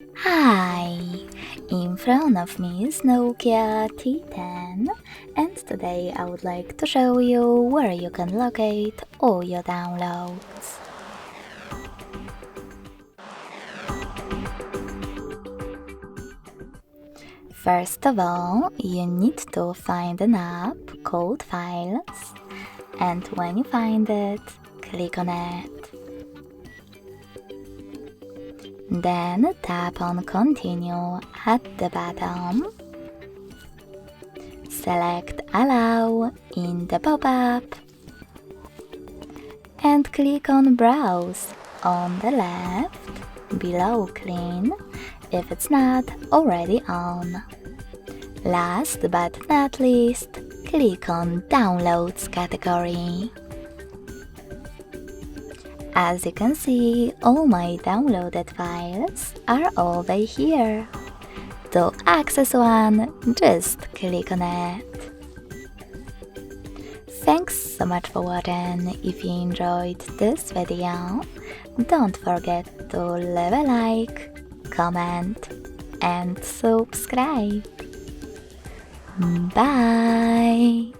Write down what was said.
Hi! In front of me is Nokia T10, and today I would like to show you where you can locate all your downloads. First of all, you need to find an app called Files, and when you find it, click on it. Then tap on Continue at the bottom. Select Allow in the pop-up and click on Browse on the left below Clean if it's not already on. Last but not least, click on Downloads category. As you can see, all my downloaded files are over here. To access one, just click on it. Thanks so much for watching. If you enjoyed this video, don't forget to leave a like, comment and subscribe. Bye!